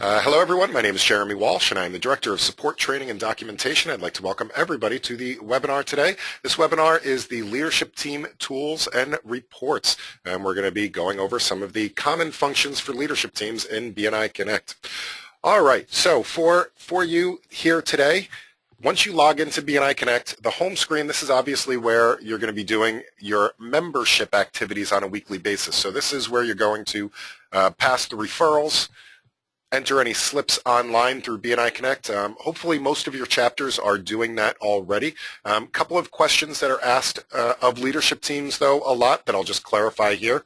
Hello everyone, my name is Jeremy Walsh and I'm the Director of Support Training and Documentation. I'd like to welcome everybody to the webinar today. This webinar is the Leadership Team Tools and Reports, and we're going to be going over some of the common functions for leadership teams in BNI Connect. All right, so for you here today, once you log into BNI Connect, the home screen, this is obviously where you're going to be doing your membership activities on a weekly basis. So this is where you're going to pass the referrals, enter any slips online through BNI Connect. Hopefully most of your chapters are doing that already. A couple of questions that are asked of leadership teams, though, a lot that I'll just clarify here.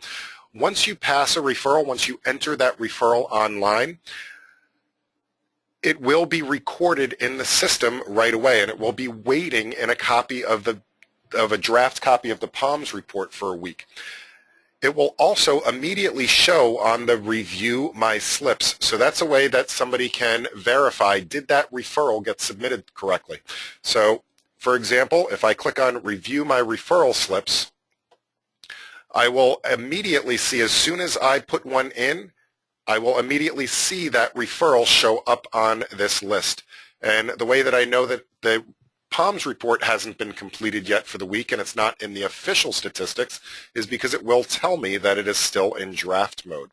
Once you pass a referral, once you enter that referral online, it will be recorded in the system right away, and it will be waiting in a copy of a draft copy of the POMS report for a week. It will also immediately show on the Review My Slips. So that's a way that somebody can verify, did that referral get submitted correctly? So, for example, if I click on Review My Referral Slips, I will immediately see, as soon as I put one in, I will immediately see that referral show up on this list. And the way that I know that the POMS report hasn't been completed yet for the week and it's not in the official statistics is because it will tell me that it is still in draft mode.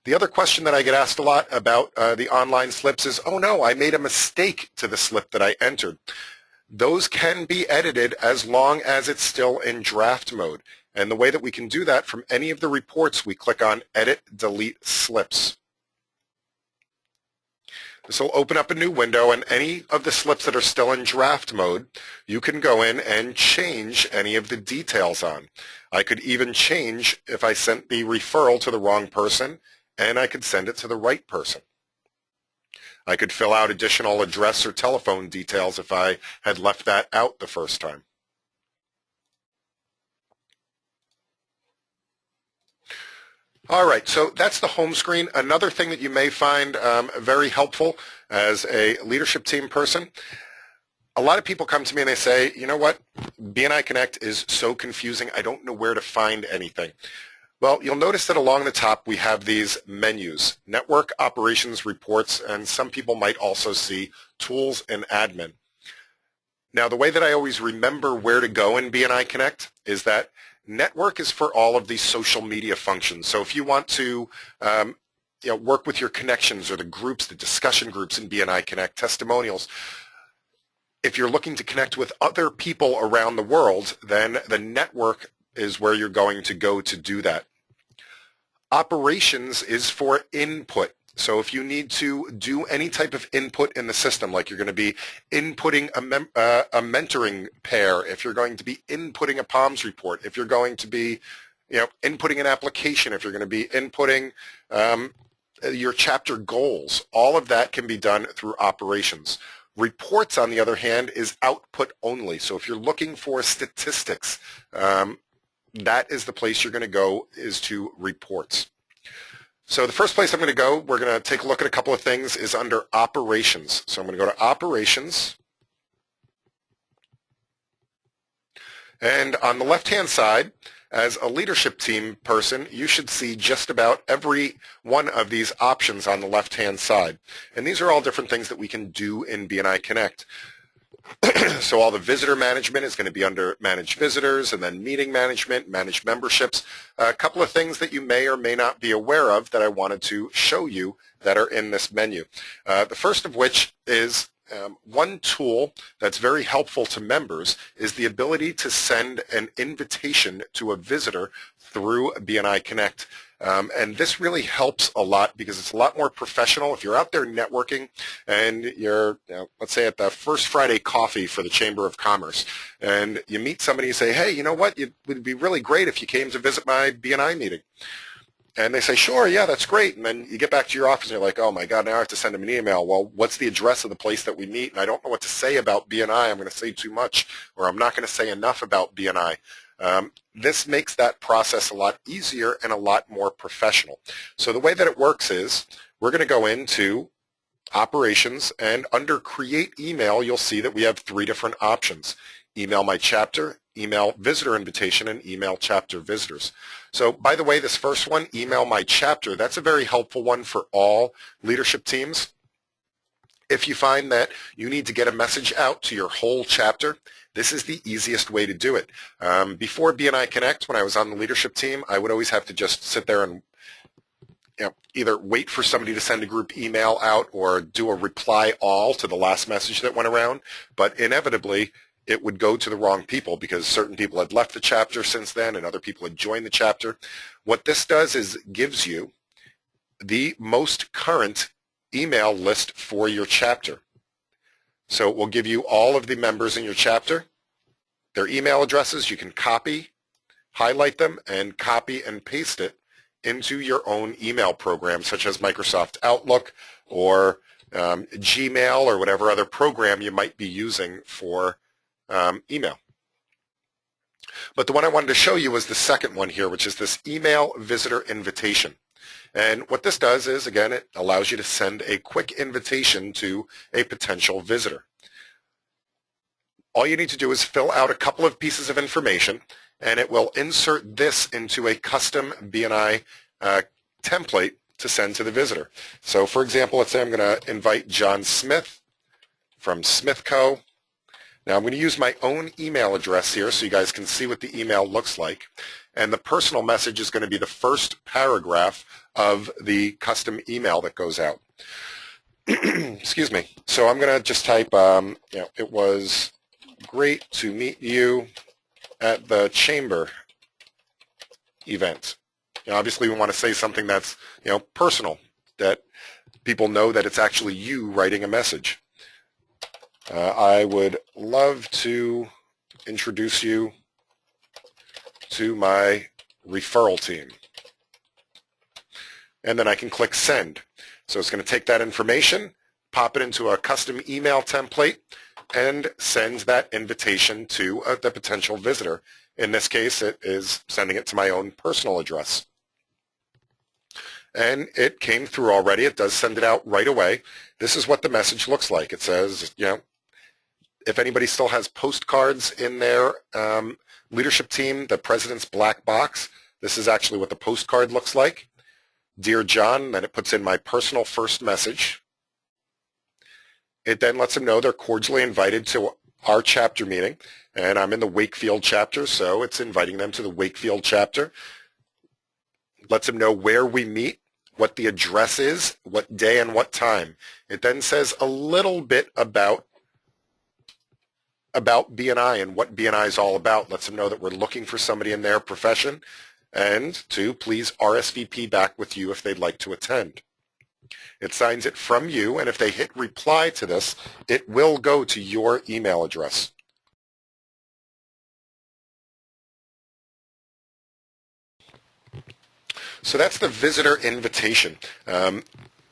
The other question that I get asked a lot about the online slips is, oh no, I made a mistake to the slip that I entered. Those can be edited as long as it's still in draft mode. And the way that we can do that from any of the reports, we click on Edit, Delete Slips. This will open up a new window, and any of the slips that are still in draft mode, you can go in and change any of the details on. I could even change if I sent the referral to the wrong person, and I could send it to the right person. I could fill out additional address or telephone details if I had left that out the first time. All right, so that's the home screen. Another thing that you may find very helpful as a leadership team person, a lot of people come to me and they say, you know what, BNI Connect is so confusing, I don't know where to find anything. Well, you'll notice that along the top we have these menus, Network, Operations, Reports, and some people might also see Tools and Admin. Now, the way that I always remember where to go in BNI Connect is that Network is for all of these social media functions. So if you want to work with your connections or the groups, the discussion groups in BNI Connect, testimonials, if you're looking to connect with other people around the world, then the network is where you're going to go to do that. Operations is for input. So if you need to do any type of input in the system, like you're going to be inputting a mentoring pair, if you're going to be inputting a POMS report, if you're going to be inputting an application, if you're going to be inputting your chapter goals, all of that can be done through operations. Reports, on the other hand, is output only. So if you're looking for statistics, that is the place you're going to go, is to reports. So the first place I'm going to go, we're going to take a look at a couple of things, is under Operations. So I'm going to go to Operations. And on the left-hand side, as a leadership team person, you should see just about every one of these options on the left-hand side. And these are all different things that we can do in BNI Connect. So all the visitor management is going to be under Manage Visitors, and then meeting management, manage memberships. A couple of things that you may or may not be aware of that I wanted to show you that are in this menu. The first of which is one tool that's very helpful to members is the ability to send an invitation to a visitor through BNI Connect. And this really helps a lot because it's a lot more professional. If you're out there networking and you're, let's say at the first Friday coffee for the Chamber of Commerce, and you meet somebody and say, hey, you know what, it would be really great if you came to visit my BNI meeting. And they say, sure, yeah, that's great. And then you get back to your office and you're like, oh my God, now I have to send them an email. Well, what's the address of the place that we meet? And I don't know what to say about BNI. I'm going to say too much, or I'm not going to say enough about BNI. This makes that process a lot easier and a lot more professional. So the way that it works is we're going to go into Operations, and under Create Email, you'll see that we have three different options: Email My Chapter, Email Visitor Invitation, and Email Chapter Visitors. So by the way, this first one, email my chapter, that's a very helpful one for all leadership teams. If you find that you need to get a message out to your whole chapter, this is the easiest way to do it. Before BNI Connect, when I was on the leadership team, I would always have to just sit there and either wait for somebody to send a group email out or do a reply all to the last message that went around. But inevitably, it would go to the wrong people because certain people had left the chapter since then and other people had joined the chapter. What this does is gives you the most current email list for your chapter. So it will give you all of the members in your chapter, their email addresses. You can copy, highlight them, and copy and paste it into your own email program, such as Microsoft Outlook or Gmail or whatever other program you might be using for email. But the one I wanted to show you was the second one here, which is this email visitor invitation. And what this does is, again, it allows you to send a quick invitation to a potential visitor. All you need to do is fill out a couple of pieces of information, and it will insert this into a custom BNI template to send to the visitor. So, for example, let's say I'm going to invite John Smith from Smith Co. Now, I'm going to use my own email address here so you guys can see what the email looks like. And the personal message is going to be the first paragraph of the custom email that goes out. Excuse me. So I'm going to just type, it was great to meet you at the chamber event. Obviously, we want to say something that's, personal, that people know that it's actually you writing a message. I would love to introduce you to my referral team. And then I can click send. So it's going to take that information, pop it into a custom email template, and send that invitation to the potential visitor. In this case, it is sending it to my own personal address. And it came through already. It does send it out right away. This is what the message looks like. It says, if anybody still has postcards in their leadership team, the president's black box, this is actually what the postcard looks like. Dear John, then it puts in my personal first message. It then lets them know they're cordially invited to our chapter meeting, and I'm in the Wakefield chapter, so it's inviting them to the Wakefield chapter. Lets them know where we meet, what the address is, what day and what time. It then says a little bit about BNI and what BNI is all about. Lets them know that we're looking for somebody in their profession and to please RSVP back with you if they'd like to attend. It signs it from you, and if they hit reply to this, it will go to your email address. So that's the visitor invitation.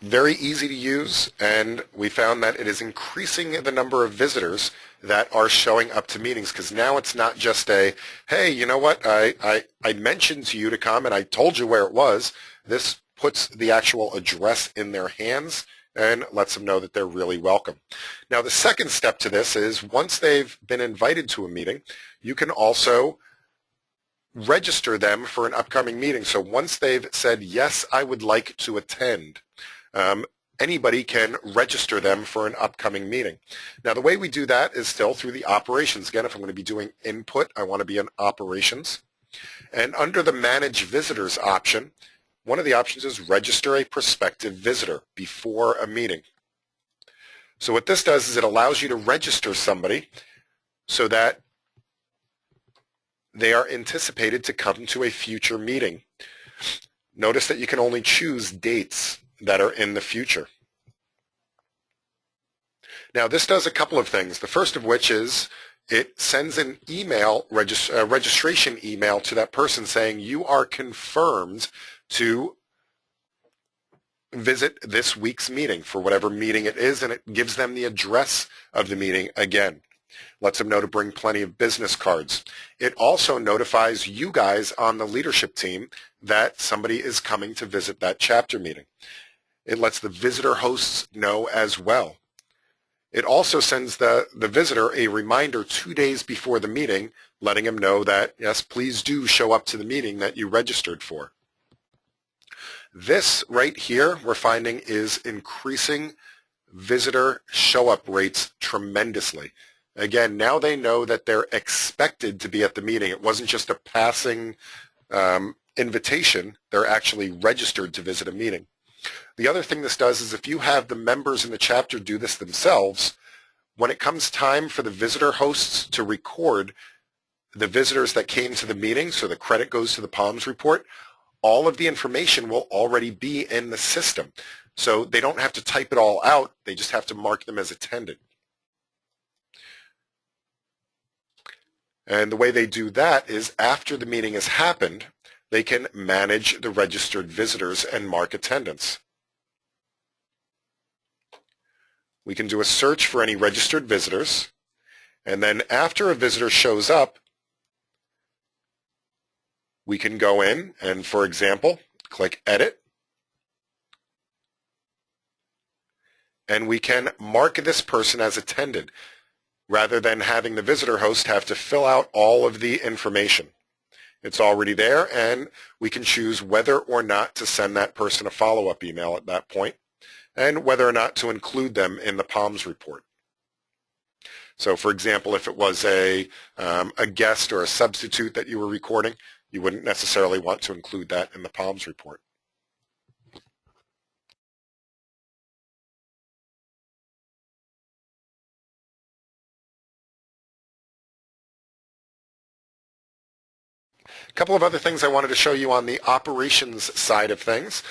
Very easy to use, and we found that it is increasing the number of visitors that are showing up to meetings, because now it's not just a, hey, you know what, I mentioned to you to come and I told you where it was. This puts the actual address in their hands and lets them know that they're really welcome. Now, the second step to this is once they've been invited to a meeting, you can also register them for an upcoming meeting. So once they've said, yes, I would like to attend, anybody can register them for an upcoming meeting. Now, the way we do that is still through the operations. Again, if I'm going to be doing input, I want to be in operations. And under the Manage Visitors option, one of the options is register a prospective visitor before a meeting. So what this does is it allows you to register somebody so that they are anticipated to come to a future meeting. Notice that you can only choose dates that are in the future. Now, this does a couple of things. The first of which is it sends an email, registration email to that person saying you are confirmed to visit this week's meeting for whatever meeting it is, and it gives them the address of the meeting again. Lets them know to bring plenty of business cards. It also notifies you guys on the leadership team that somebody is coming to visit that chapter meeting. It lets the visitor hosts know as well. It also sends the visitor a reminder 2 days before the meeting, letting them know that, yes, please do show up to the meeting that you registered for. This right here we're finding is increasing visitor show-up rates tremendously. Again, now they know that they're expected to be at the meeting. It wasn't just a passing invitation. They're actually registered to visit a meeting. The other thing this does is if you have the members in the chapter do this themselves, when it comes time for the visitor hosts to record the visitors that came to the meeting, so the credit goes to the POMS report, all of the information will already be in the system. So they don't have to type it all out, they just have to mark them as attended. And the way they do that is after the meeting has happened, they can manage the registered visitors and mark attendance. We can do a search for any registered visitors, and then after a visitor shows up, we can go in and, for example, click Edit, and we can mark this person as attended rather than having the visitor host have to fill out all of the information. It's already there, and we can choose whether or not to send that person a follow-up email at that point, and whether or not to include them in the POMS report. So, for example, if it was a guest or a substitute that you were recording, you wouldn't necessarily want to include that in the POMS report. A couple of other things I wanted to show you on the operations side of things.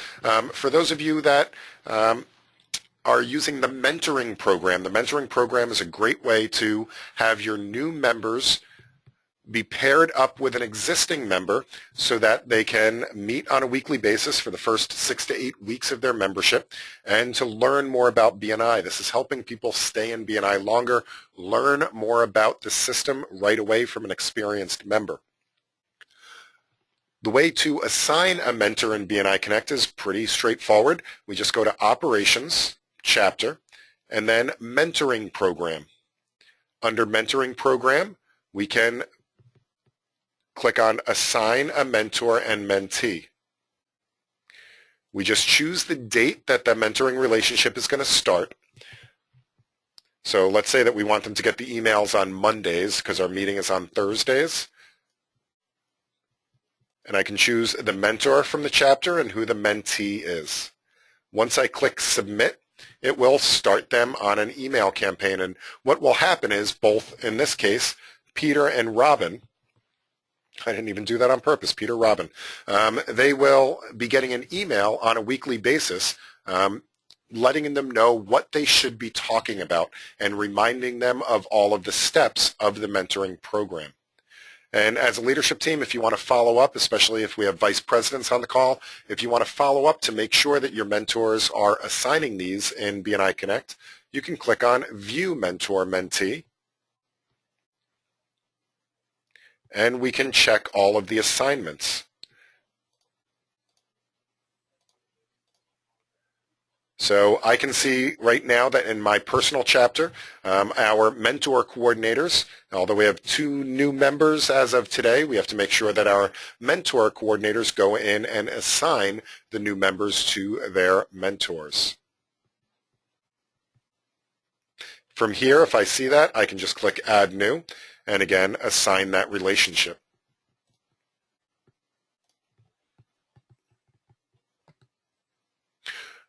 For those of you that are using the mentoring program is a great way to have your new members be paired up with an existing member so that they can meet on a weekly basis for the first 6 to 8 weeks of their membership and to learn more about BNI. This is helping people stay in BNI longer, learn more about the system right away from an experienced member. The way to assign a mentor in BNI Connect is pretty straightforward. We just go to Operations, Chapter, and then Mentoring Program. Under Mentoring Program, we can click on Assign a Mentor and Mentee. We just choose the date that the mentoring relationship is going to start. So let's say that we want them to get the emails on Mondays because our meeting is on Thursdays. And I can choose the mentor from the chapter and who the mentee is. Once I click Submit, it will start them on an email campaign. And what will happen is both, in this case, Peter and Robin, I didn't even do that on purpose, Peter, Robin, they will be getting an email on a weekly basis letting them know what they should be talking about and reminding them of all of the steps of the mentoring program. And as a leadership team, if you want to follow up, especially if we have vice presidents on the call, if you want to follow up to make sure that your mentors are assigning these in BNI Connect, you can click on View Mentor Mentee, and we can check all of the assignments. So I can see right now that in my personal chapter, our mentor coordinators, although we have 2 new members as of today, we have to make sure that our mentor coordinators go in and assign the new members to their mentors. From here, if I see that, I can just click Add New, and again, assign that relationship.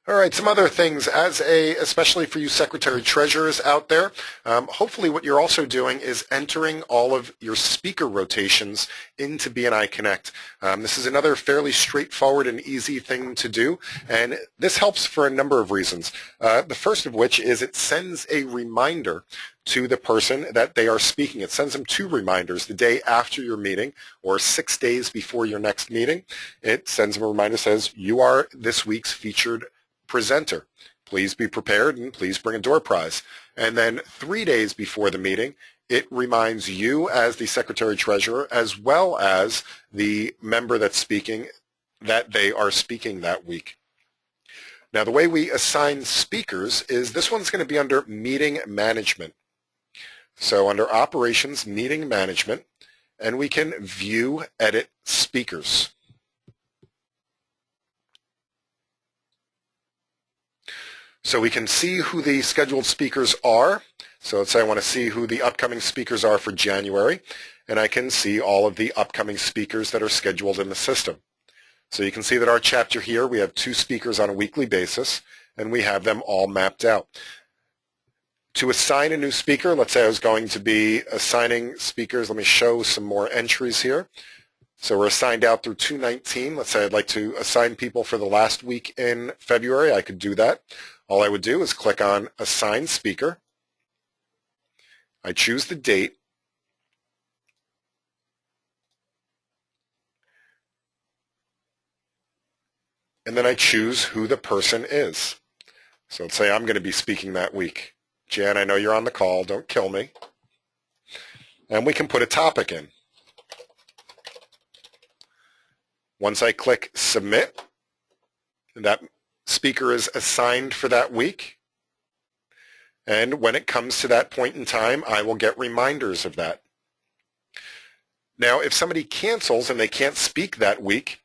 All right, some other things, especially for you secretary treasurers out there, hopefully what you're also doing is entering all of your speaker rotations into BNI Connect. This is another fairly straightforward and easy thing to do, and this helps for a number of reasons. The first of which is it sends a reminder to the person that they are speaking. It sends them 2 reminders the day after your meeting or 6 days before your next meeting. It sends them a reminder that says, you are this week's featured presenter. Please be prepared and please bring a door prize. And then 3 days before the meeting, it reminds you as the secretary treasurer as well as the member that's speaking that they are speaking that week. Now, the way we assign speakers is this one's going to be under meeting management. So under operations, meeting management, and we can view, edit speakers. So we can see who the scheduled speakers are. So let's say I want to see who the upcoming speakers are for January, and I can see all of the upcoming speakers that are scheduled in the system. So you can see that our chapter here, we have 2 speakers on a weekly basis, and we have them all mapped out. To assign a new speaker, let's say I was going to be assigning speakers. Let me show some more entries here. So we're assigned out through 2/19. Let's say I'd like to assign people for the last week in February. I could do that. All I would do is click on Assign Speaker. I choose the date. And then I choose who the person is. So let's say I'm going to be speaking that week. Jan, I know you're on the call. Don't kill me. And we can put a topic in. Once I click Submit, that speaker is assigned for that week. And when it comes to that point in time, I will get reminders of that. Now, if somebody cancels and they can't speak that week,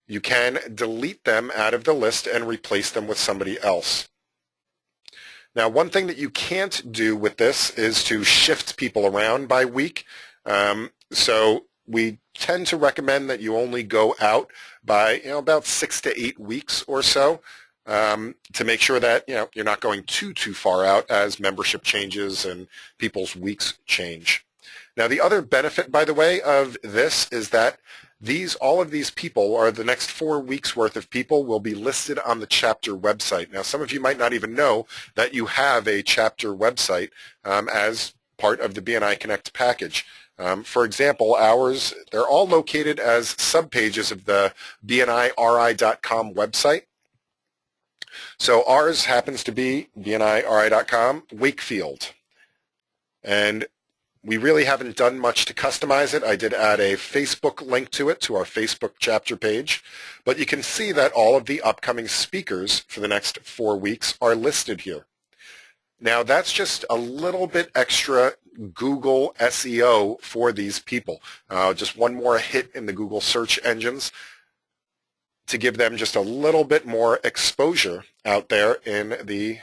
you can delete them out of the list and replace them with somebody else. Now, one thing that you can't do with this is to shift people around by week. So we tend to recommend that you only go out by about 6 to 8 weeks or so to make sure that you're not going too far out as membership changes and people's weeks change. Now, the other benefit, by the way, of this is that all of these people, or the next 4 weeks worth of people, will be listed on the chapter website. Now, some of you might not even know that you have a chapter website as part of the BNI Connect package. For example, ours, they're all located as subpages of the BNIRI.com website. So ours happens to be BNIRI.com Wakefield. And we really haven't done much to customize it. I did add a Facebook link to it, to our Facebook chapter page. But you can see that all of the upcoming speakers for the next 4 weeks are listed here. Now, that's just a little bit extra Google SEO for these people. Just one more hit in the Google search engines to give them just a little bit more exposure out there in the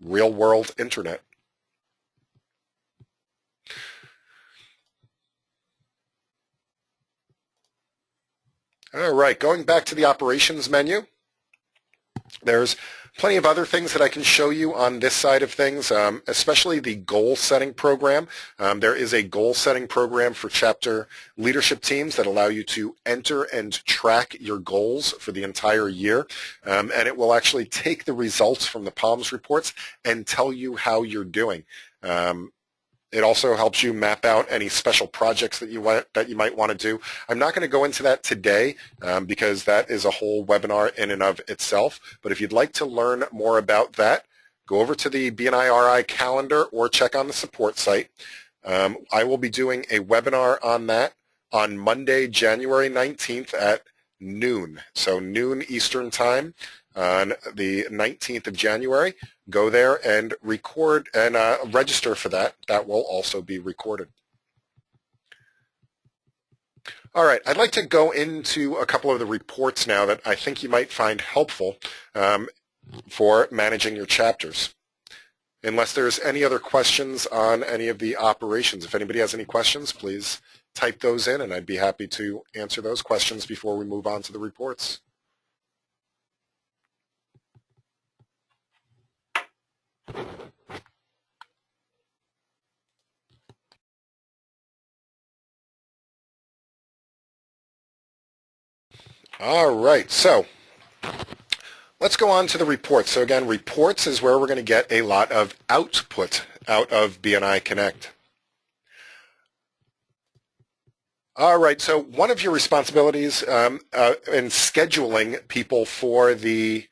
real-world internet. All right, going back to the operations menu, there's plenty of other things that I can show you on this side of things, especially the goal-setting program. There is a goal-setting program for chapter leadership teams that allow you to enter and track your goals for the entire year, and it will actually take the results from the PALMS reports and tell you how you're doing. It also helps you map out any special projects that you might want to do. I'm not going to go into that today because that is a whole webinar in and of itself. But if you'd like to learn more about that, go over to the BNIRI calendar or check on the support site. I will be doing a webinar on that on Monday, January 19th at noon. So noon Eastern time on the 19th of January. Go there and record and register for that. That will also be recorded. All right, I'd like to go into a couple of the reports now that I think you might find helpful for managing your chapters. Unless there's any other questions on any of the operations. If anybody has any questions, please type those in, and I'd be happy to answer those questions before we move on to the reports. All right, so let's go on to the reports. So again, reports is where we're going to get a lot of output out of BNI Connect. All right, so one of your responsibilities in scheduling people for the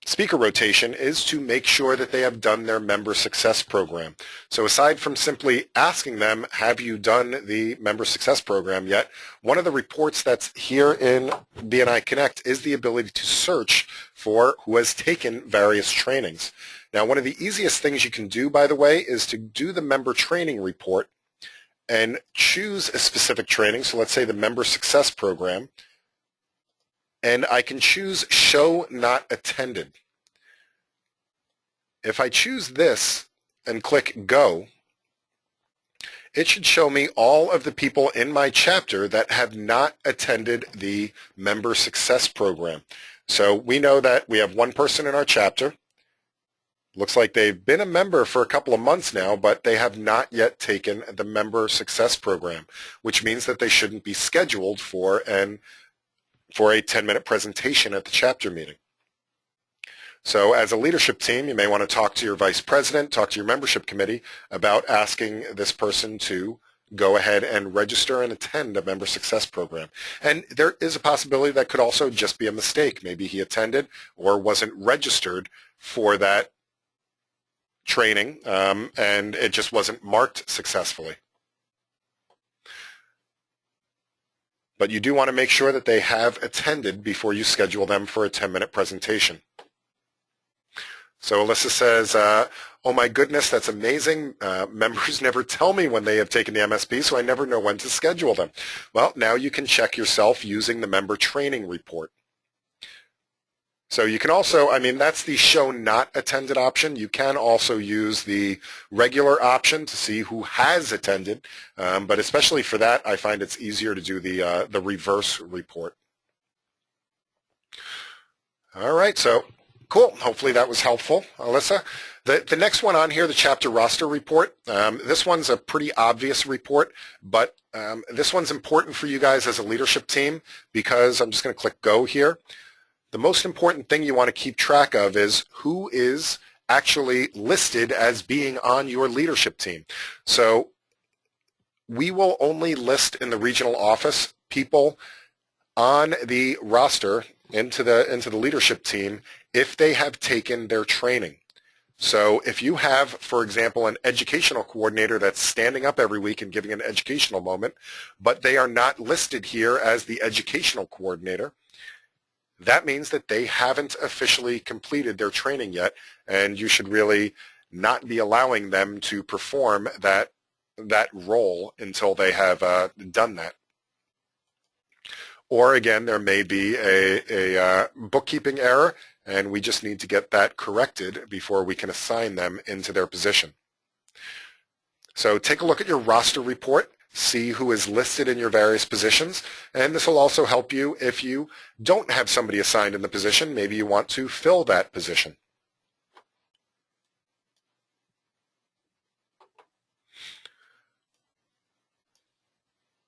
speaker rotation is to make sure that they have done their member success program. So aside from simply asking them, have you done the member success program yet, one of the reports that's here in BNI Connect is the ability to search for who has taken various trainings. Now, one of the easiest things you can do, by the way, is to do the member training report and choose a specific training. So let's say the member success program. And I can choose show not attended. If I choose this and click go, it should show me all of the people in my chapter that have not attended the member success program. So we know that we have one person in our chapter. Looks like they've been a member for a couple of months now, but they have not yet taken the member success program, which means that they shouldn't be scheduled for a 10-minute presentation at the chapter meeting. So as a leadership team, you may want to talk to your vice president, talk to your membership committee about asking this person to go ahead and register and attend a member success program. And there is a possibility that could also just be a mistake. Maybe he attended or wasn't registered for that training, and it just wasn't marked successfully. But you do want to make sure that they have attended before you schedule them for a 10-minute presentation. So Alyssa says, oh my goodness, that's amazing. Members never tell me when they have taken the MSP, so I never know when to schedule them. Well, now you can check yourself using the member training report. So you can also, that's the show not attended option. You can also use the regular option to see who has attended, but especially for that, I find it's easier to do the reverse report. All right, so cool. Hopefully that was helpful, Alyssa. The next one on here, the chapter roster report, this one's a pretty obvious report, but this one's important for you guys as a leadership team because I'm just going to click go here. The most important thing you want to keep track of is who is actually listed as being on your leadership team. So we will only list in the regional office people on the roster into the leadership team if they have taken their training. So if you have, for example, an educational coordinator that's standing up every week and giving an educational moment, but they are not listed here as the educational coordinator, that means that they haven't officially completed their training yet, and you should really not be allowing them to perform that role until they have done that. Or again, there may be a bookkeeping error, and we just need to get that corrected before we can assign them into their position. So take a look at your roster report. See who is listed in your various positions, and this will also help you if you don't have somebody assigned in the position. Maybe you want to fill that position.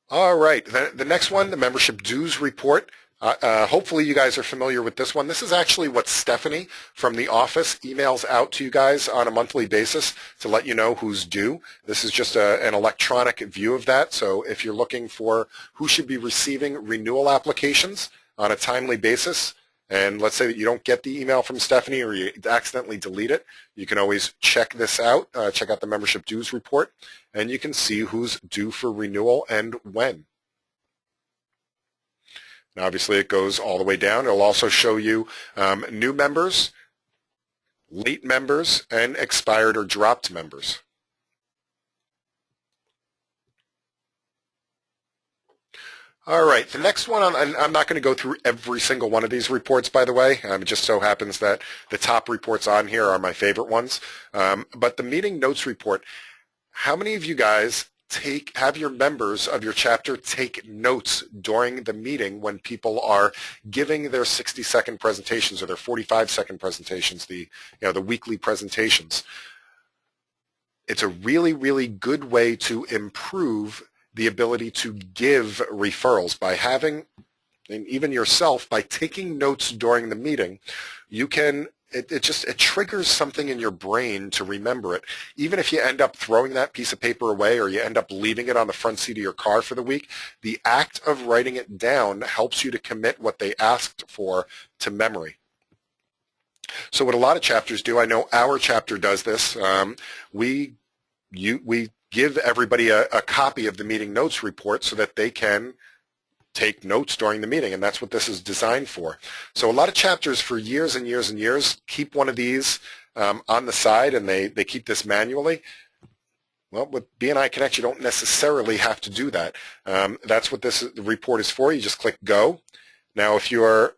All right, the next one, the membership dues report. Hopefully you guys are familiar with this one. This is actually what Stephanie from the office emails out to you guys on a monthly basis to let you know who's due. This is just an electronic view of that. So if you're looking for who should be receiving renewal applications on a timely basis, and let's say that you don't get the email from Stephanie or you accidentally delete it, you can always check this out, check out the membership dues report, and you can see who's due for renewal and when. And obviously it goes all the way down. It'll also show you new members, late members, and expired or dropped members. All right, the next one, I'm not going to go through every single one of these reports, by the way. It just so happens that the top reports on here are my favorite ones. But the meeting notes report, how many of you guys have your members of your chapter take notes during the meeting when people are giving their 60-second presentations or their 45-second presentations, the weekly presentations? It's a really, really good way to improve the ability to give referrals by having, and even yourself, by taking notes during the meeting, you can it triggers something in your brain to remember it. Even if you end up throwing that piece of paper away or you end up leaving it on the front seat of your car for the week, the act of writing it down helps you to commit what they asked for to memory. So what a lot of chapters do, I know our chapter does this, we give everybody a copy of the meeting notes report so that they can take notes during the meeting, and that's what this is designed for. So a lot of chapters for years and years and years keep one of these on the side, and they keep this manually. Well, with BNI Connect, you don't necessarily have to do that. That's what this report is for. You just click Go. Now, if you're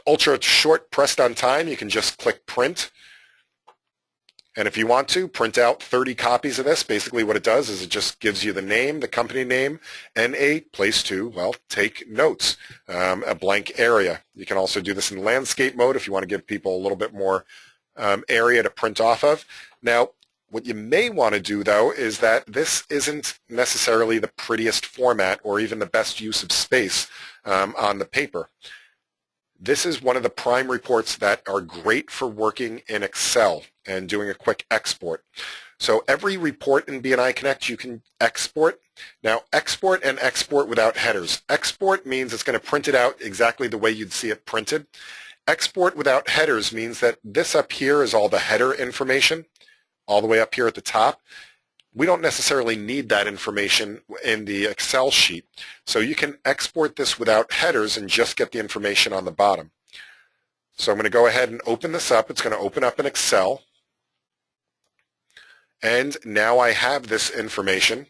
ultra short pressed on time, you can just click Print. And if you want to, print out 30 copies of this. Basically what it does is it just gives you the name, the company name, and a place to, well, take notes, a blank area. You can also do this in landscape mode if you want to give people a little bit more area to print off of. Now, what you may want to do, though, is that this isn't necessarily the prettiest format or even the best use of space on the paper. This is one of the prime reports that are great for working in Excel and doing a quick export. So every report in BNI Connect you can export. Now, export and export without headers. Export means it's going to print it out exactly the way you'd see it printed. Export without headers means that this up here is all the header information, all the way up here at the top. We don't necessarily need that information in the Excel sheet. So you can export this without headers and just get the information on the bottom. So I'm going to go ahead and open this up. It's going to open up in Excel. And now I have this information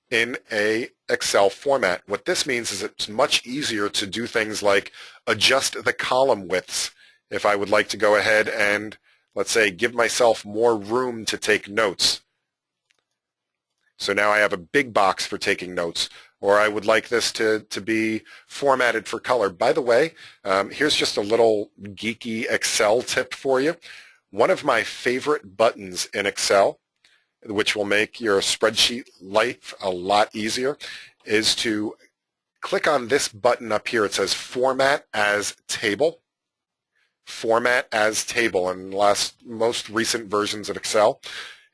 in a Excel format. What this means is it's much easier to do things like adjust the column widths. If I would like to go ahead and, let's say, give myself more room to take notes. So now I have a big box for taking notes, or I would like this to be formatted for color. By the way, here's just a little geeky Excel tip for you. One of my favorite buttons in Excel, which will make your spreadsheet life a lot easier, is to click on this button up here. It says Format as Table. Format as Table in the most recent versions of Excel.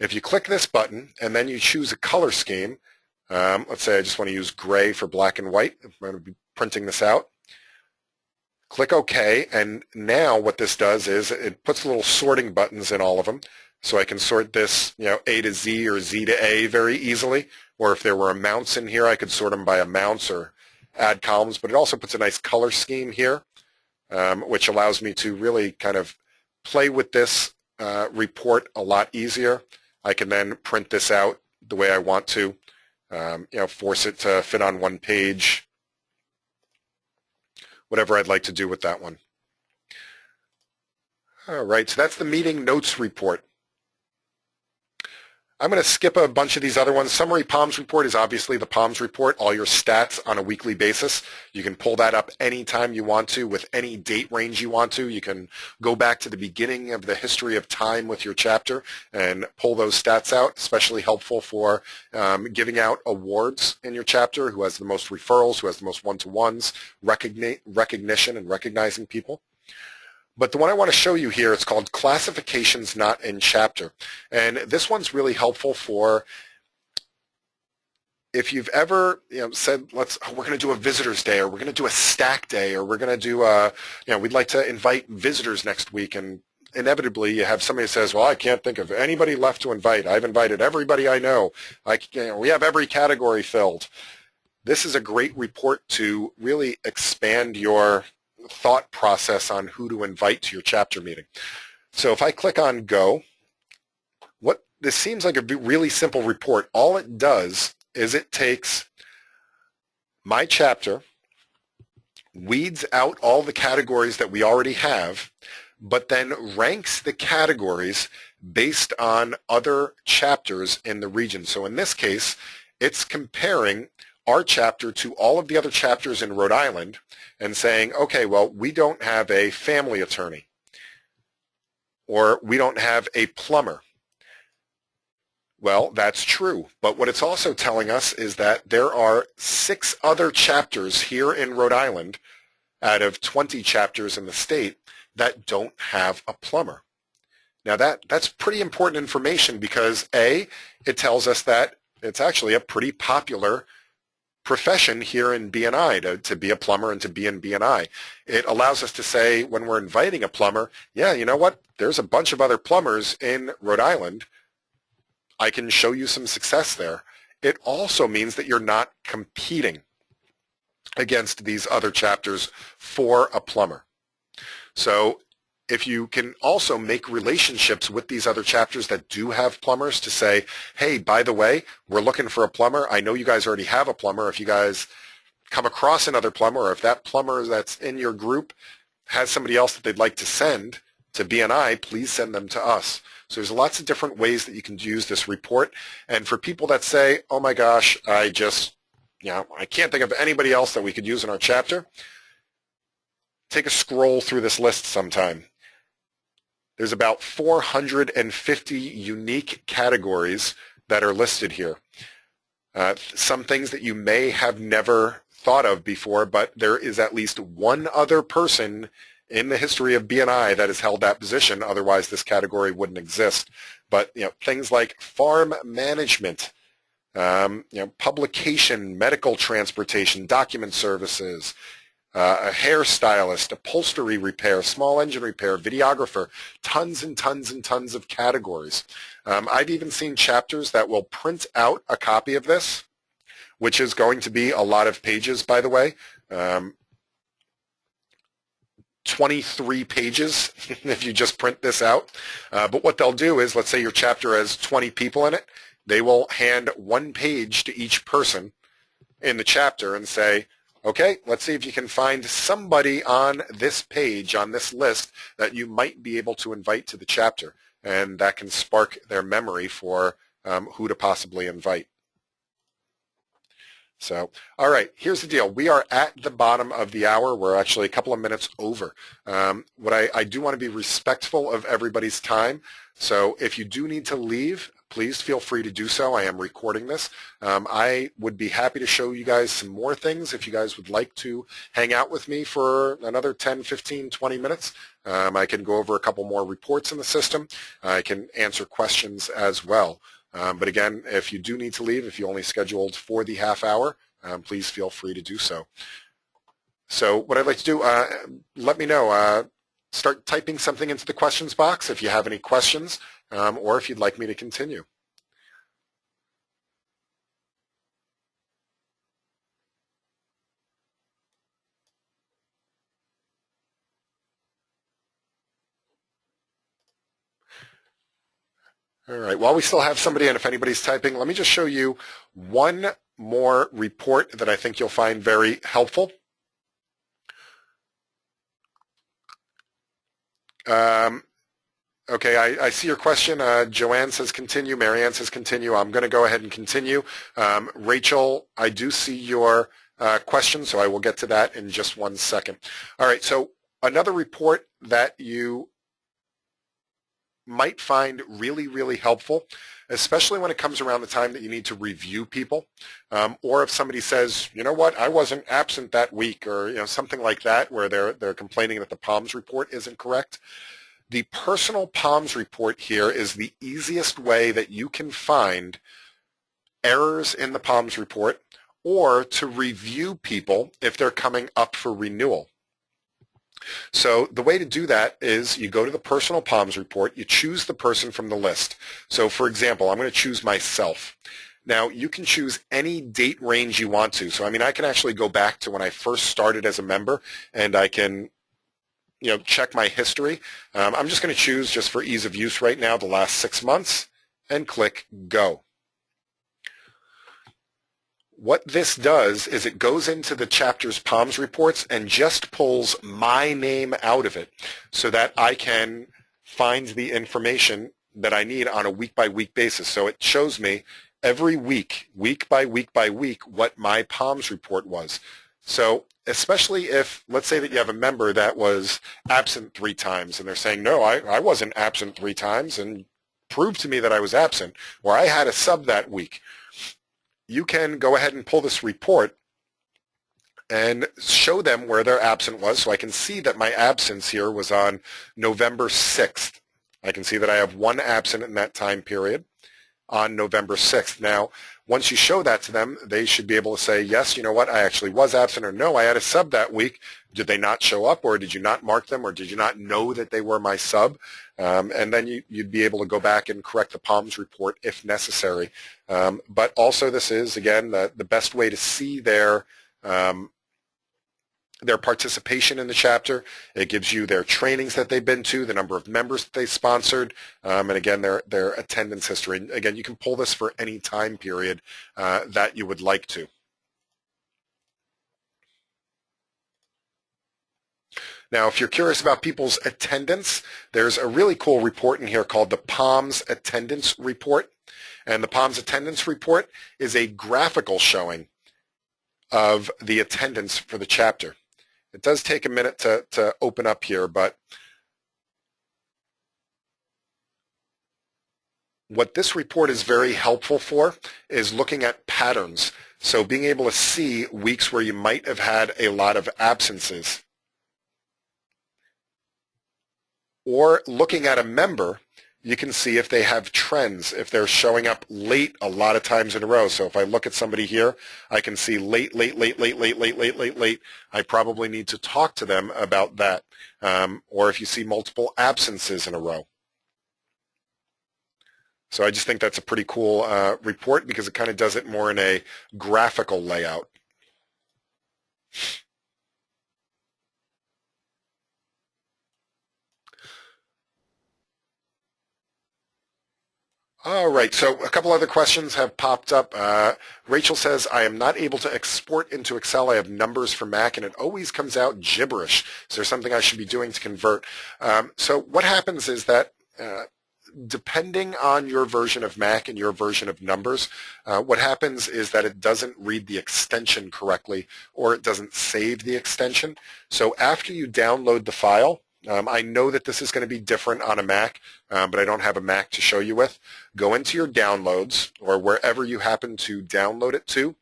If you click this button and then you choose a color scheme, let's say I just want to use gray for black and white. I'm going to be printing this out. Click OK, and now what this does is it puts little sorting buttons in all of them. So I can sort this, A to Z or Z to A very easily. Or if there were amounts in here, I could sort them by amounts or add columns. But it also puts a nice color scheme here, which allows me to really kind of play with this report a lot easier. I can then print this out the way I want to, force it to fit on one page, whatever I'd like to do with that one. All right, so that's the meeting notes report. I'm going to skip a bunch of these other ones. Summary POMS report is obviously the POMS report, all your stats on a weekly basis. You can pull that up anytime you want to with any date range you want to. You can go back to the beginning of the history of time with your chapter and pull those stats out, especially helpful for giving out awards in your chapter, who has the most referrals, who has the most one-to-ones, recognition and recognizing people. But the one I want to show you here, it's called Classifications Not in Chapter. And this one's really helpful for if you've ever said, we're going to do a visitors day, or we're going to do a stack day, or we're going to do we'd like to invite visitors next week, and inevitably you have somebody who says, well, I can't think of anybody left to invite. I've invited everybody I know. We have every category filled. This is a great report to really expand your thought process on who to invite to your chapter meeting. So if I click on Go, this seems like a really simple report. All it does is it takes my chapter, weeds out all the categories that we already have, but then ranks the categories based on other chapters in the region. So in this case, it's comparing our chapter to all of the other chapters in Rhode Island and saying, okay, well, we don't have a family attorney, or we don't have a plumber. Well, that's true. But what it's also telling us is that there are 6 other chapters here in Rhode Island out of 20 chapters in the state that don't have a plumber. Now that's pretty important information because A, it tells us that it's actually a pretty popular profession here in BNI, to be a plumber and to be in BNI. It allows us to say when we're inviting a plumber, yeah, you know what, there's a bunch of other plumbers in Rhode Island. I can show you some success there. It also means that you're not competing against these other chapters for a plumber. So if you can also make relationships with these other chapters that do have plumbers to say, hey, by the way, we're looking for a plumber. I know you guys already have a plumber. If you guys come across another plumber, or if that plumber that's in your group has somebody else that they'd like to send to BNI, please send them to us. So there's lots of different ways that you can use this report. And for people that say, oh my gosh, I can't think of anybody else that we could use in our chapter, take a scroll through this list sometime. There's about 450 unique categories that are listed here. Some things that you may have never thought of before, but there is at least one other person in the history of BNI that has held that position. Otherwise, this category wouldn't exist. But things like farm management, publication, medical transportation, document services, a hairstylist, upholstery repair, small engine repair, videographer, tons and tons and tons of categories. I've even seen chapters that will print out a copy of this, which is going to be a lot of pages, by the way. 23 pages if you just print this out. But what they'll do is, let's say your chapter has 20 people in it, they will hand one page to each person in the chapter and say, okay, let's see if you can find somebody on this page, on this list, that you might be able to invite to the chapter. And that can spark their memory for who to possibly invite. So, all right, here's the deal. We are at the bottom of the hour. We're actually a couple of minutes over. What I do want to be respectful of everybody's time. So if you do need to leave, please feel free to do so. I am recording this. I would be happy to show you guys some more things if you guys would like to hang out with me for another 10, 15, 20 minutes. I can go over a couple more reports in the system. I can answer questions as well. But again, if you do need to leave, if you only scheduled for the half hour, please feel free to do so. So what I'd like to do, let me know. Start typing something into the questions box if you have any questions, or if you'd like me to continue. All right, while we still have somebody, and if anybody's typing, let me just show you one more report that I think you'll find very helpful. Okay, I see your question. Joanne says continue. Marianne says continue. I'm going to go ahead and continue. Rachel, I do see your question, so I will get to that in just 1 second. All right, so another report that you might find really, really helpful, especially when it comes around the time that you need to review people, or if somebody says, you know what, I wasn't absent that week, or something like that, where they're complaining that the PALMS report isn't correct. The personal PALMS report here is the easiest way that you can find errors in the PALMS report, or to review people if they're coming up for renewal. So the way to do that is you go to the personal PALMS report, you choose the person from the list. So for example, I'm going to choose myself. Now you can choose any date range you want to. So I mean, I can actually go back to when I first started as a member, and I can check my history. I'm just going to choose, just for ease of use right now, the last 6 months, and click Go. What this does is it goes into the chapter's PALMS reports and just pulls my name out of it so that I can find the information that I need on a week-by-week basis. So it shows me every week, week by week by week, what my PALMS report was. So especially if, let's say that you have a member that was absent 3 times and they're saying, no, I wasn't absent 3 times, and prove to me that I was absent, or I had a sub that week. You can go ahead and pull this report and show them where their absent was. So I can see that my absence here was on November 6th. I can see that I have 1 absent in that time period. on November 6th. Now, once you show that to them, they should be able to say, yes, you know what, I actually was absent, or no, I had a sub that week. Did they not show up, or did you not mark them, or did you not know that they were my sub? And then you'd be able to go back and correct the POMS report if necessary. But also this is, again, the best way to see their participation in the chapter. It gives you their trainings that they've been to, the number of members that they sponsored, and again, their attendance history. And again, you can pull this for any time period that you would like to. Now, if you're curious about people's attendance, there's a really cool report in here called the POMS Attendance Report. And the POMS Attendance Report is a graphical showing of the attendance for the chapter. It does take a minute to open up here, but what this report is very helpful for is looking at patterns. So being able to see weeks where you might have had a lot of absences. Or looking at a member, you can see if they have trends, if they're showing up late a lot of times in a row. So if I look at somebody here, I can see late. I probably need to talk to them about that. Or if you see multiple absences in a row. So I just think that's a pretty cool report because it kind of does it more in a graphical layout. All right, so a couple other questions have popped up. Rachel says, I am not able to export into Excel. I have numbers for Mac, and it always comes out gibberish. Is there something I should be doing to convert? So what happens is that depending on your version of Mac and your version of Numbers, what happens is that it doesn't read the extension correctly, or it doesn't save the extension. So after you download the file, I know that this is going to be different on a Mac, but I don't have a Mac to show you with. Go into your downloads or wherever you happen to download it to.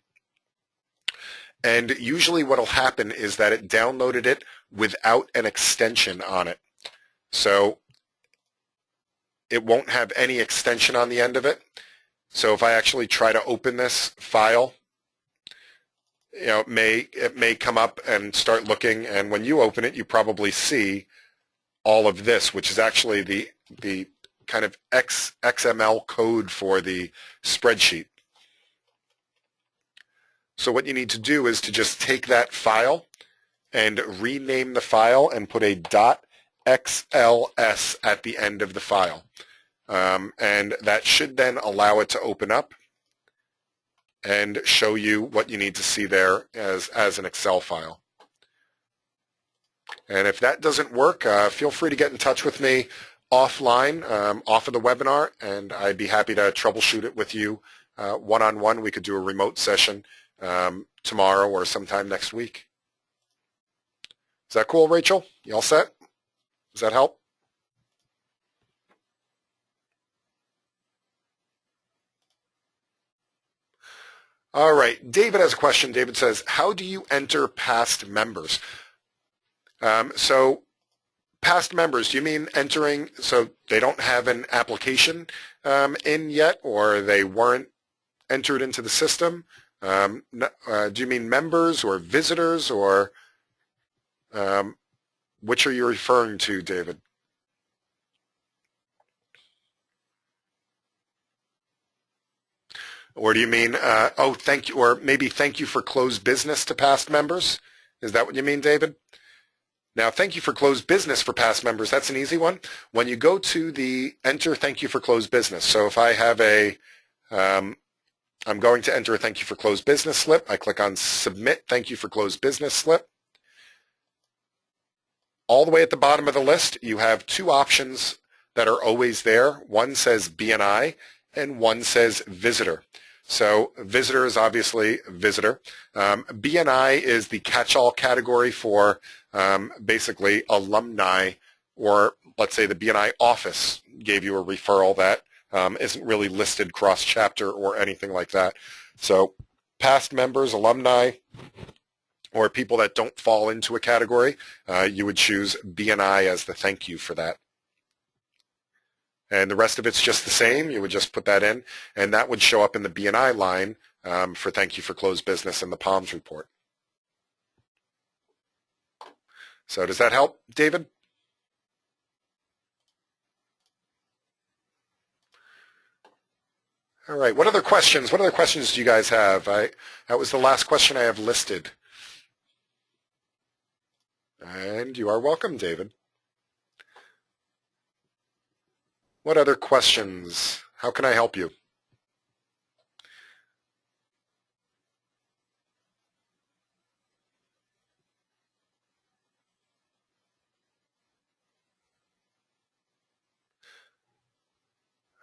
And usually what will happen is that it downloaded it without an extension on it. So it won't have any extension on the end of it. So if I actually try to open this file, you know, it may come up and start looking, and when you open it, you probably see all of this, which is actually the kind of XML code for the spreadsheet. So what you need to do is to just take that file and rename the file and put a .xls at the end of the file. And that should then allow it to open up and show you what you need to see there as an Excel file. And if that doesn't work, feel free to get in touch with me offline, off of the webinar, and I'd be happy to troubleshoot it with you one-on-one. We could do a remote session tomorrow or sometime next week. Is that cool, Rachel? You all set? Does that help? All right, David has a question. David says, how do you enter past members? So past members, do you mean entering, so they don't have an application in yet, or they weren't entered into the system? Do you mean members or visitors, or which are you referring to, David? Or do you mean, oh, thank you, or maybe thank you for closed business to past members? Is that what you mean, David? Now, thank you for closed business for past members. That's an easy one. When you go to the enter thank you for closed business. So if I have I'm going to enter a thank you for closed business slip. I click on submit thank you for closed business slip. All the way at the bottom of the list, you have two options that are always there. One says BNI and one says visitor. So visitor is obviously visitor. BNI is the catch-all category for basically alumni, or let's say the BNI office gave you a referral that isn't really listed cross-chapter or anything like that. So past members, alumni, or people that don't fall into a category, you would choose BNI as the thank you for that. and the rest of it's just the same. You would just put that in, and that would show up in the BNI line for thank you for closed business in the POMS report. So does that help, David? All right. What other questions? What other questions do you guys have? That was the last question I have listed. And you are welcome, David. What other questions? How can I help you?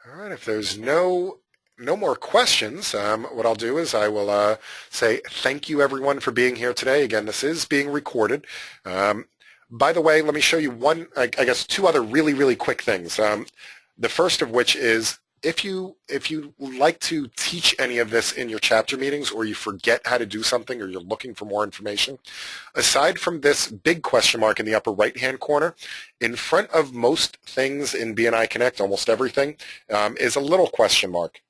All right. If there's no more questions, what I'll do is I will say thank you, everyone, for being here today. Again, this is being recorded. By the way, let me show you I guess two other really, really quick things. The first of which is if you like to teach any of this in your chapter meetings, or you forget how to do something, or you're looking for more information, aside from this big question mark in the upper right-hand corner, in front of most things in BNI Connect, almost everything, is a little question mark.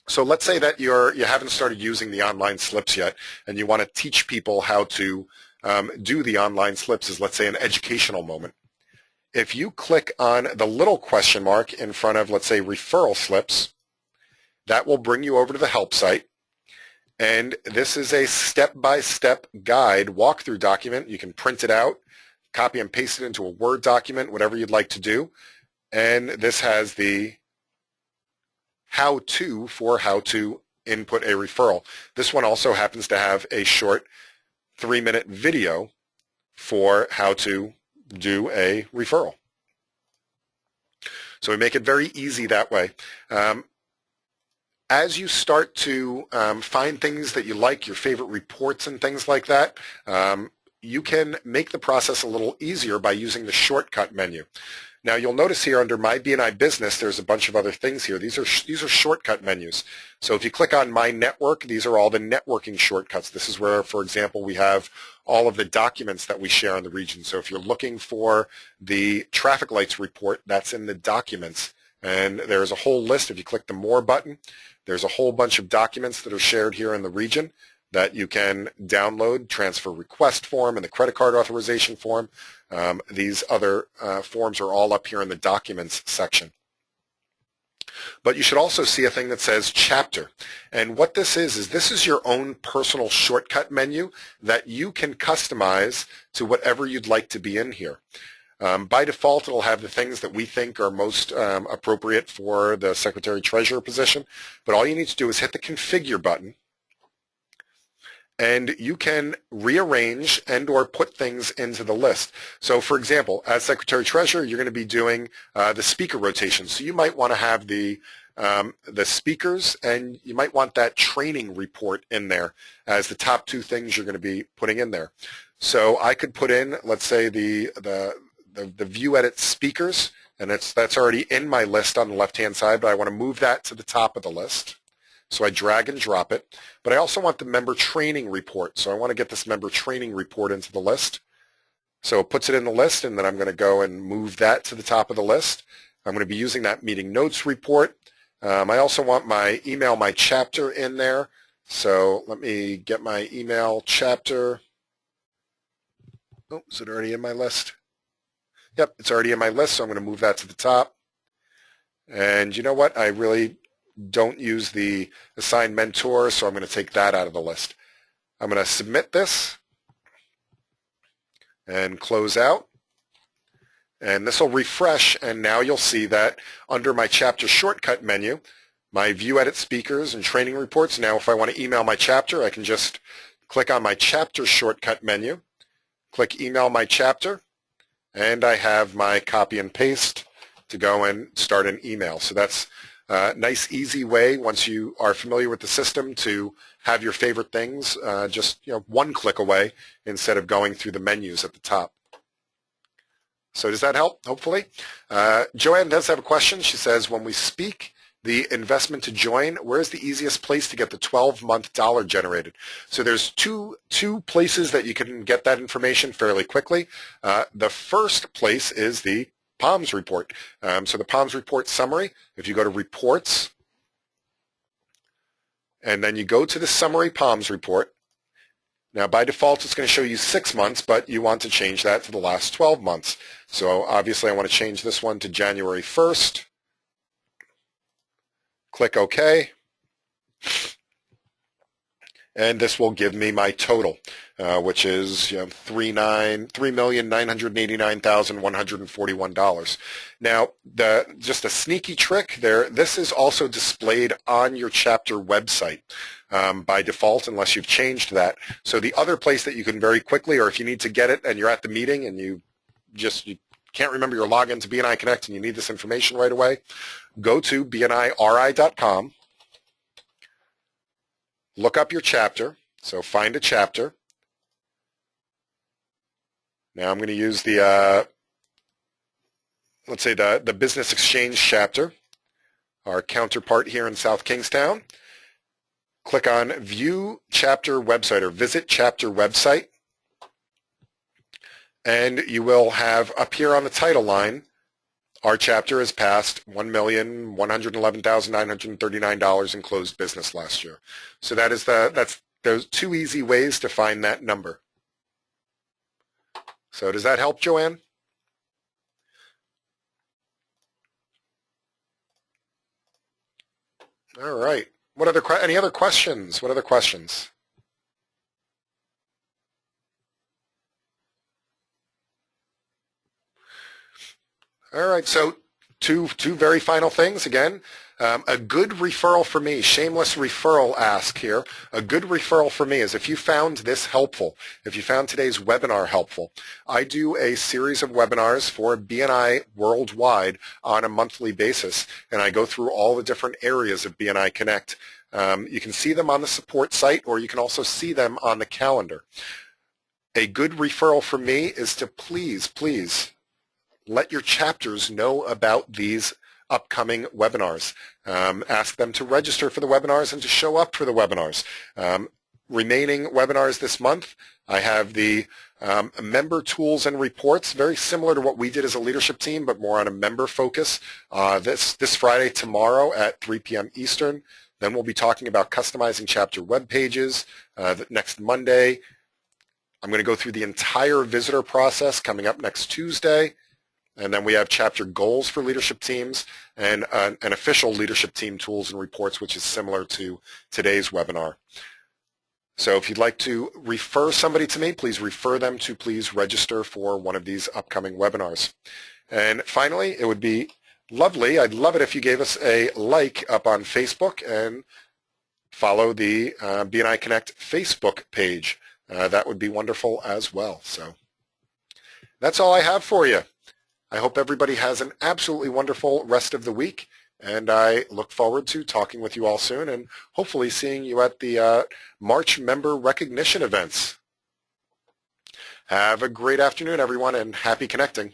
So let's say that you haven't started using the online slips yet, and you want to teach people how to do the online slips as, let's say, an educational moment. If you click on the little question mark in front of, let's say, referral slips, that will bring you over to the help site. And this is a step-by-step guide walkthrough document. You can print it out, copy and paste it into a Word document, whatever you'd like to do. And this has the how-to for how to input a referral. This one also happens to have a short 3-minute video for how to do a referral. So we make it very easy that way. As you start to find things that you like, your favorite reports and things like that, you can make the process a little easier by using the shortcut menu. Now you'll notice here under My BNI Business, there's a bunch of other things here. These are shortcut menus. So if you click on My Network, these are all the networking shortcuts. This is where, for example, we have all of the documents that we share in the region. So if you're looking for the traffic lights report, that's in the documents. And there's a whole list. If you click the More button, there's a whole bunch of documents that are shared here in the region that you can download, transfer request form and the credit card authorization form. These other forms are all up here in the documents section. But you should also see a thing that says chapter. And what this is this is your own personal shortcut menu that you can customize to whatever you'd like to be in here. By default, it'll have the things that we think are most appropriate for the Secretary-Treasurer position. But all you need to do is hit the Configure button, and you can rearrange and or put things into the list. So for example, as Secretary-Treasurer, you're going to be doing the speaker rotation. So you might want to have the speakers, and you might want that training report in there as the top two things you're going to be putting in there. So I could put in, let's say, the view edit speakers, and that's already in my list on the left-hand side, but I want to move that to the top of the list. So I drag and drop it. But I also want the member training report. So I want to get this member training report into the list. So it puts it in the list, and then I'm going to go and move that to the top of the list. I'm going to be using that meeting notes report. I also want my email, my chapter in there. So let me get my email chapter. Oh, is it already in my list? Yep, it's already in my list, so I'm going to move that to the top. And you know what? I really don't use the assigned mentor, so I'm going to take that out of the list. I'm going to submit this and close out. And this will refresh, and now you'll see that under my chapter shortcut menu, my view edit speakers and training reports. Now if I want to email my chapter, I can just click on my chapter shortcut menu, click email my chapter, and I have my copy and paste to go and start an email. So that's a nice, easy way, once you are familiar with the system, to have your favorite things just one click away instead of going through the menus at the top. So does that help, hopefully? Joanne does have a question. She says, when we speak the investment to join, where's the easiest place to get the 12-month dollar generated? So there's two places that you can get that information fairly quickly. The first place is the POMS report. So the POMS report summary, if you go to reports, and then you go to the summary POMS report. Now, by default, it's going to show you 6 months, but you want to change that to the last 12 months. So obviously, I want to change this one to January 1st. Click OK. And this will give me my total, which is $3,989,141. Now, just a sneaky trick there, this is also displayed on your chapter website by default, unless you've changed that. So the other place that you can very quickly, or if you need to get it and you're at the meeting and you can't remember your login to BNI Connect and you need this information right away, go to bniri.com. Look up your chapter, so find a chapter. Now I'm going to use the, let's say the Business Exchange chapter, our counterpart here in South Kingstown. Click on View Chapter Website or Visit Chapter Website, and you will have up here on the title line, our chapter has passed $1,111,939 in closed business last year. So that's those 2 easy ways to find that number. So does that help, Joanne? All right. Any other questions? What other questions? All right, so two very final things again. A good referral for me, shameless referral ask here. A good referral for me is if you found this helpful, if you found today's webinar helpful. I do a series of webinars for BNI worldwide on a monthly basis, and I go through all the different areas of BNI Connect. You can see them on the support site, or you can also see them on the calendar. A good referral for me is to please let your chapters know about these upcoming webinars. Ask them to register for the webinars and to show up for the webinars. Remaining webinars this month, I have the member tools and reports, very similar to what we did as a leadership team, but more on a member focus. This Friday, tomorrow at 3 p.m. Eastern. Then we'll be talking about customizing chapter web pages. Next Monday, I'm going to go through the entire visitor process coming up next Tuesday. And then we have chapter goals for leadership teams and an official leadership team tools and reports, which is similar to today's webinar. So if you'd like to refer somebody to me, please refer them to please register for one of these upcoming webinars. And finally, it would be lovely, I'd love it if you gave us a like up on Facebook and follow the BNI Connect Facebook page. That would be wonderful as well. So that's all I have for you. I hope everybody has an absolutely wonderful rest of the week, and I look forward to talking with you all soon and hopefully seeing you at the March member recognition events. Have a great afternoon, everyone, and happy connecting.